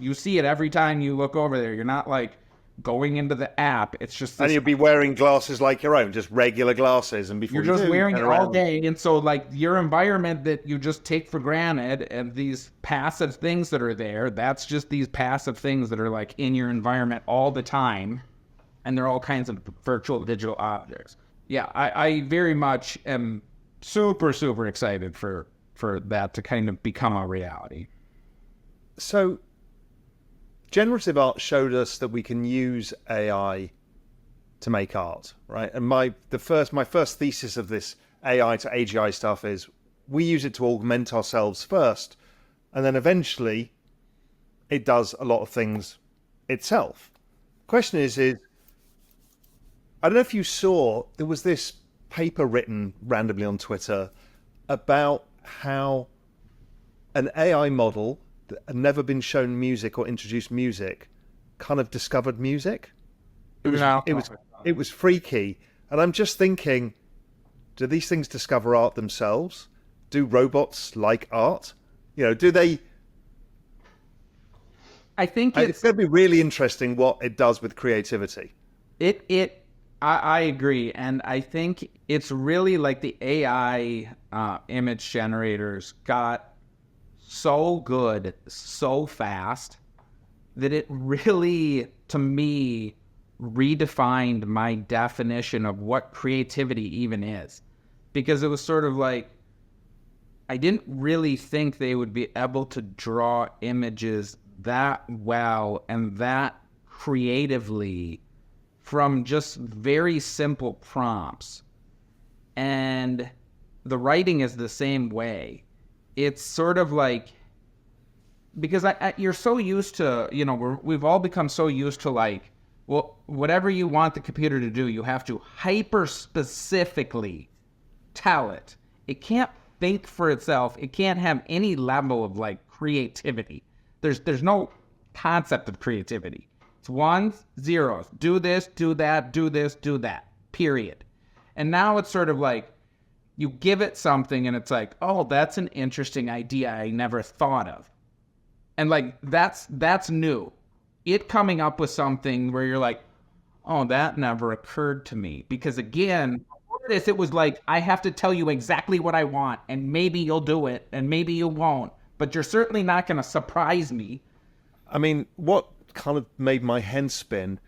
you see it every time you look over there. You're not like going into the app. It's just And this, you'll be wearing glasses like your own, just regular glasses. And you're before you just do, you wearing turn it all around. day. And so like your environment that you just take for granted and these passive things that are there, that's just these passive things that are like in your environment all the time. And they're all kinds of virtual digital objects. Yeah, I very much am super, super excited for that to kind of become a reality. So, generative art showed us that we can use AI to make art, right? And my first thesis of this AI to AGI stuff is we use it to augment ourselves first, and then eventually it does a lot of things itself. Question is I don't know if you saw, there was this paper written randomly on Twitter about how an AI model that had never been shown music or introduced music kind of discovered music. It was No. it was it was freaky, and I'm just thinking, do these things discover art themselves? Do robots like art? Do they? I think It's it's going to be really interesting what it does with creativity. I agree, and I think it's really like the AI image generators got so good so fast that it really, to me, redefined my definition of what creativity even is. Because it was sort of like, I didn't really think they would be able to draw images that well and that creatively from just very simple prompts. And the writing is the same way. It's sort of like, because you're so used to, we've all become so used to like, well, whatever you want the computer to do, you have to hyper specifically tell it. It can't think for itself. It can't have any level of like creativity. There's no concept of creativity. It's ones, zeros. Do this, do that, do this, do that. Period. And now it's sort of like you give it something and it's like, oh, that's an interesting idea I never thought of. And like that's new. It coming up with something where you're like, oh, that never occurred to me. Because again, before this, it was like, I have to tell you exactly what I want, and maybe you'll do it, and maybe you won't. But you're certainly not going to surprise me. I mean, what kind of made my head spin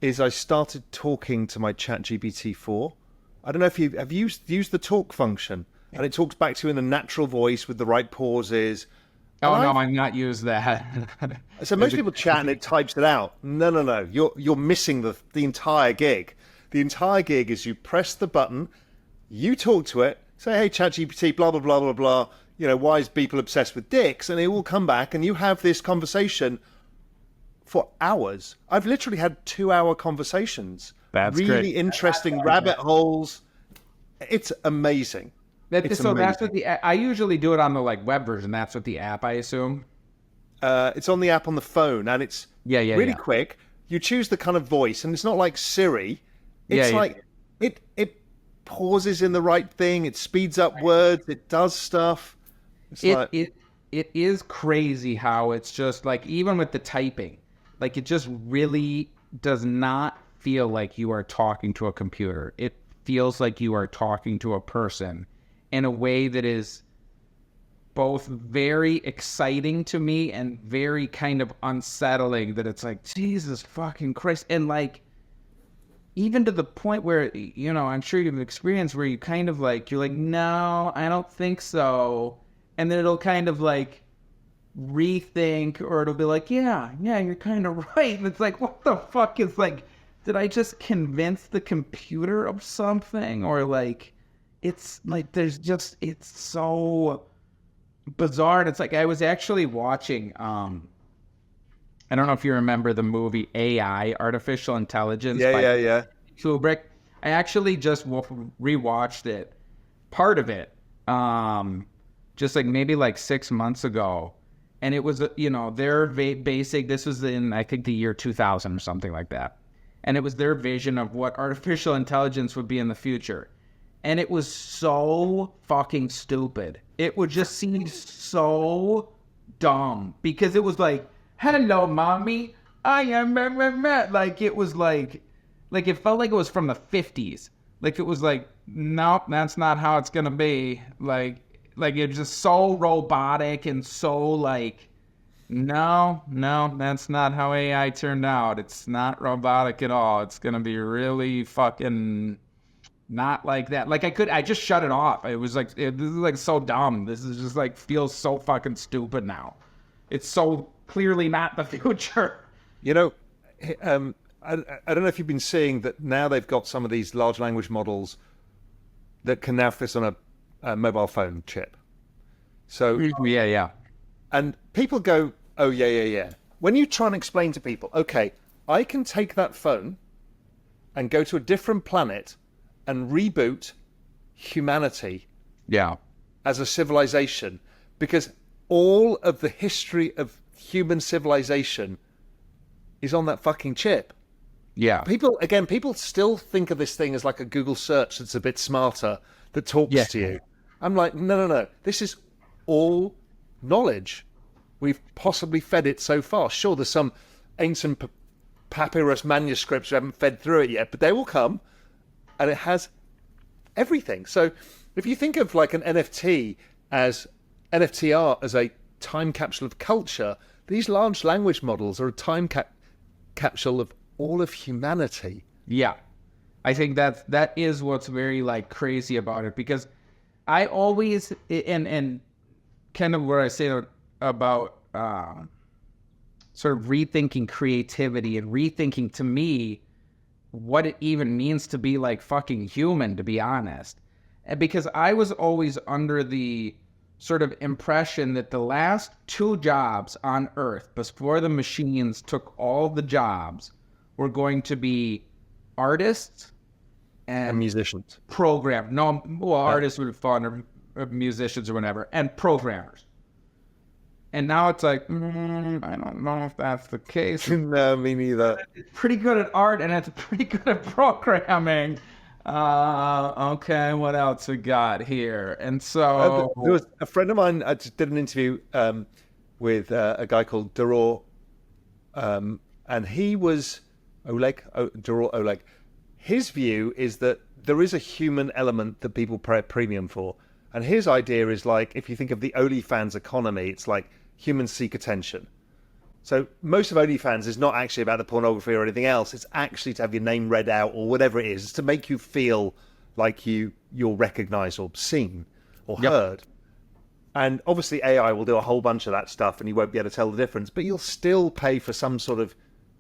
is I started talking to my ChatGPT 4. I don't know if you've used the talk function, and it talks back to you in a natural voice with the right pauses. And Oh no, I'm not used that. so most people chat and it types it out. No. You're missing the entire gig. The entire gig is you press the button, you talk to it, say, hey, ChatGPT, blah, blah, blah, blah, blah. Why is Beeple obsessed with dicks? And it will come back and you have this conversation for hours. I've literally had 2-hour conversations. That's really great. interesting rabbit holes. It's amazing. It's So that's amazing. what I usually do it on the like web version. That's what the app, I assume. It's on the app on the phone, and it's really Yeah. quick. You choose the kind of voice, and it's not like Siri. Yeah, It's yeah. like it pauses in the right thing. It speeds up words. It does stuff. It's It like it it is crazy how it's just like even with the typing, like it just really does not feel like you are talking to a computer. It feels like you are talking to a person in a way that is both very exciting to me and very kind of unsettling, that it's like, Jesus fucking Christ. And like, even to the point where, I'm sure you've experienced where you kind of like, you're like, no, I don't think so. And then it'll kind of like rethink, or it'll be like, yeah, you're kind of right. And it's like, what the fuck is like, did I just convince the computer of something? Or like, it's like, it's so bizarre. And it's like, I was actually watching, I don't know if you remember the movie AI, Artificial Intelligence yeah, by yeah, yeah. Kubrick. I actually just rewatched it, part of it, just like maybe like 6 months ago. And it was, their basic, this was in, I think, the year 2000 or something like that. And it was their vision of what artificial intelligence would be in the future. And it was so fucking stupid. It would just seem so dumb because it was like, hello, mommy. I am meh, meh, meh." Like it was like it felt like it was from the 50s. Like it was like, nope, that's not how it's gonna be. Like it's just so robotic and so like, no, no, that's not how AI turned out. It's not robotic at all. It's gonna be really fucking not like that. Like I just shut it off. It was like, this is like so dumb. This is just like feels so fucking stupid now. It's so clearly not the future. You know, I don't know if you've been seeing that now they've got some of these large language models that can now fit on a mobile phone chip. So, Yeah, yeah. and people go, oh, yeah, yeah, yeah. When you try and explain to people, okay, I can take that phone and go to a different planet and reboot humanity Yeah. as a civilization, because all of the history of human civilization is on that fucking chip. Yeah. People still think of this thing as like a Google search that's a bit smarter, that talks Yeah. to you. I'm like, no, no, no. This is all knowledge we've possibly fed it so far. Sure, there's some ancient papyrus manuscripts we haven't fed through it yet, but they will come, and it has everything. So if you think of like an NFT as NFT art as a time capsule of culture, these large language models are a time capsule of all of humanity. Yeah. I think that is what's very like crazy about it, because I always and kind of where I say about sort of rethinking creativity and rethinking to me what it even means to be like fucking human, to be honest. And because I was always under the sort of impression that the last two jobs on Earth before the machines took all the jobs were going to be artists And and musicians. program. No, well, artists would be fun, or musicians or whatever, and programmers. And now it's like, I don't know if that's the case. No, me neither. It's pretty good at art and it's pretty good at programming. Okay, what else we got here? And so, There was a friend of mine. I just did an interview with a guy called Raoul, and he was Raoul Oleg. His view is that there is a human element that people pay a premium for, and his idea is like, if you think of the OnlyFans economy, it's like humans seek attention. So most of OnlyFans is not actually about the pornography or anything else. It's actually to have your name read out or whatever it is. It's to make you feel like you're recognized or seen or heard. And obviously AI will do a whole bunch of that stuff and you won't be able to tell the difference, but you'll still pay for some sort of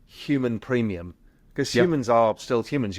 human premium, because humans are still humans.